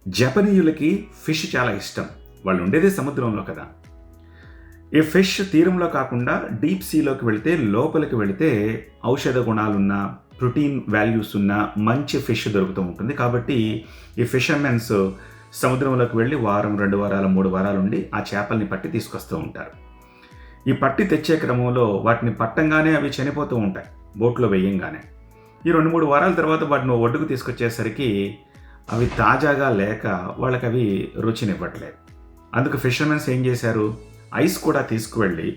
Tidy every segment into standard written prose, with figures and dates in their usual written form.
జపనీయులకి fish చాలా ఇష్టం. వాళ్ళు ఉండేదే సముద్రంలో కదా! ఈ ఫిష్ తీరంలో కాకుండా డీప్ సీలోకి వెళితే, లోపలికి వెళితే ఔషధ గుణాలున్న, ప్రోటీన్ వాల్యూస్ ఉన్న మంచి ఫిష్ దొరుకుతూ ఉంటుంది. కాబట్టి ఈ ఫిషర్‌మెన్స్ సముద్రంలోకి వెళ్ళి వారం, 2 వారాలు, 3 వారాలుండి ఆ చేపల్ని పట్టి తీసుకొస్తూ ఉంటారు. ఈ పట్టి తెచ్చే క్రమంలో వాటిని పట్టంగానే అవి చనిపోతూ ఉంటాయి బోట్‌లో వేయంగానే. ఈ 2, 3 వారాల తర్వాత వాటిని ఒడ్డుకు తీసుకొచ్చేసరికి అవి తాజాగా లేక వాళ్ళకవి రుచినివ్వట్లేదు. అందుకు ఫిషర్‌మెన్స్ ఏం చేశారు, ఐస్ కూడా తీసుకువెళ్ళి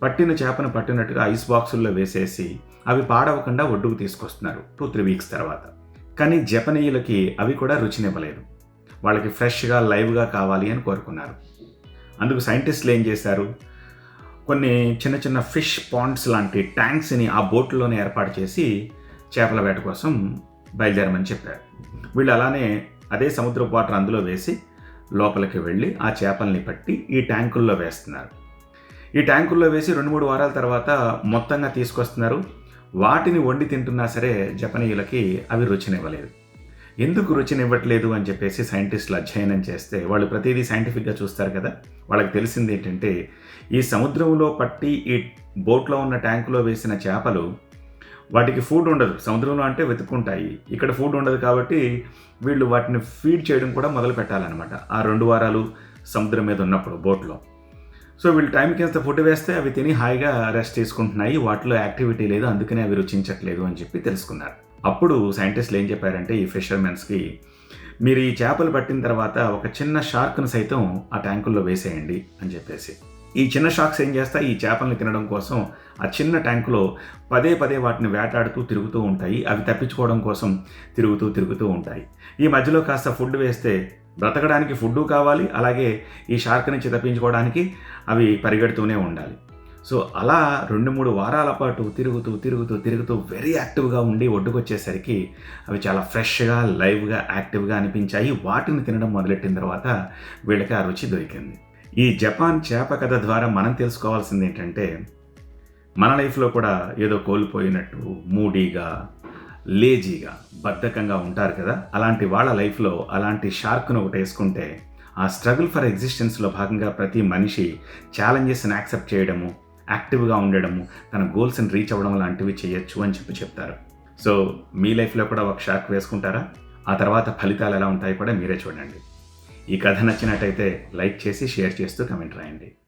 పట్టిన చేపను పట్టినట్టుగా ఐస్ బాక్సుల్లో వేసేసి అవి పాడవకుండా ఒడ్డుకు తీసుకొస్తున్నారు 2, 3 వీక్స్ తర్వాత. కానీ జపనీయులకి అవి కూడా రుచినివ్వలేదు. వాళ్ళకి ఫ్రెష్‌గా, లైవ్‌గా కావాలి అని కోరుకున్నారు. అందుకు సైంటిస్టులు ఏం చేశారు, కొన్ని చిన్న చిన్న ఫిష్ పాండ్స్ లాంటి ట్యాంక్స్‌ని ఆ బోట్‌లోనే ఏర్పాటు చేసి చేపల వేట కోసం బయలుదేరమని చెప్పారు. వీళ్ళు అలానే అదే సముద్రపు వాటర్ అందులో వేసి లోపలికి వెళ్ళి ఆ చేపల్ని పట్టి ఈ ట్యాంకుల్లో వేస్తున్నారు. ఈ ట్యాంకుల్లో వేసి 2, 3 వారాల తర్వాత మొత్తంగా తీసుకొస్తున్నారు. వాటిని వండి తింటున్నా సరే జపనీయులకి అవి రుచినివ్వలేదు. ఎందుకు రుచినివ్వట్లేదు అని చెప్పేసి సైంటిస్టులు అధ్యయనం చేస్తే, వాళ్ళు ప్రతిదీ సైంటిఫిక్గా చూస్తారు కదా, వాళ్ళకి తెలిసింది ఏంటంటే, ఈ సముద్రంలో పట్టి ఈ బోట్లో ఉన్న ట్యాంకులో వేసిన చేపలు వాటికి ఫుడ్ ఉండదు. సముద్రంలో అంటే వెతుక్కుంటాయి. ఇక్కడ ఫుడ్ ఉండదు కాబట్టి వీళ్ళు వాటిని ఫీడ్ చేయడం కూడా మొదలు పెట్టాలన్నమాట. ఆ 2 వారాలు సముద్రం మీద ఉన్నప్పుడు బోట్‌లో. సో వీళ్ళు టైంకి ఎంత ఫుడ్ వేస్తే అవి తిని హాయిగా రెస్ట్ తీసుకుంటున్నాయి. వాటిలో యాక్టివిటీ లేదు. అందుకనే అవి రుచించట్లేదు అని చెప్పి తెలుసుకున్నారు. అప్పుడు సైంటిస్టులు ఏం చెప్పారంటే ఈ ఫిషర్‌మెన్స్‌కి, మీరు ఈ చేపలు పట్టిన తర్వాత ఒక చిన్న షార్క్‌ను సైతం ఆ ట్యాంకుల్లో వేసేయండి అని చెప్పేసి. ఈ చిన్న షార్క్స్ ఏం చేస్తాయి, ఈ చేపల్ని తినడం కోసం ఆ చిన్న ట్యాంకులో పదే పదే వాటిని వేటాడుతూ తిరుగుతూ ఉంటాయి. అవి తప్పించుకోవడం కోసం తిరుగుతూ ఉంటాయి. ఈ మధ్యలో కాస్త ఫుడ్ వేస్తే బ్రతకడానికి ఫుడ్డు కావాలి, అలాగే ఈ షార్క్ నుంచి తప్పించుకోవడానికి అవి పరిగెడుతూనే ఉండాలి. సో అలా 2, 3 వారాల పాటు తిరుగుతూ వెరీ యాక్టివ్గా ఉండి ఒడ్డుకొచ్చేసరికి అవి చాలా ఫ్రెష్‌గా, లైవ్‌గా, యాక్టివ్‌గా అనిపించాయి. వాటిని తినడం మొదలెట్టిన తర్వాత వీళ్ళకి ఆ రుచి దొరికింది. ఈ జపాన్ చేప కథ ద్వారా మనం తెలుసుకోవాల్సింది ఏంటంటే, మన లైఫ్లో కూడా ఏదో కోల్పోయినట్టు మూడీగా, లేజీగా, బద్ధకంగా ఉంటారు కదా, అలాంటి వాళ్ళ లైఫ్లో అలాంటి షార్క్ను ఒకటి వేసుకుంటే ఆ స్ట్రగుల్ ఫర్ ఎగ్జిస్టెన్స్లో భాగంగా ప్రతి మనిషి ఛాలెంజెస్ని యాక్సెప్ట్ చేయడము, యాక్టివ్గా ఉండడము, తన గోల్స్ని రీచ్ అవ్వడం లాంటివి చేయొచ్చు అని చెప్తారు. సో మీ లైఫ్లో కూడా ఒక షార్క్ వేసుకుంటారా? ఆ తర్వాత ఫలితాలు ఎలా ఉంటాయో కూడా మీరే చూడండి. ఈ కథ నచ్చినట్టయితే లైక్ చేసి, షేర్ చేస్తూ కమెంట్ రాయండి.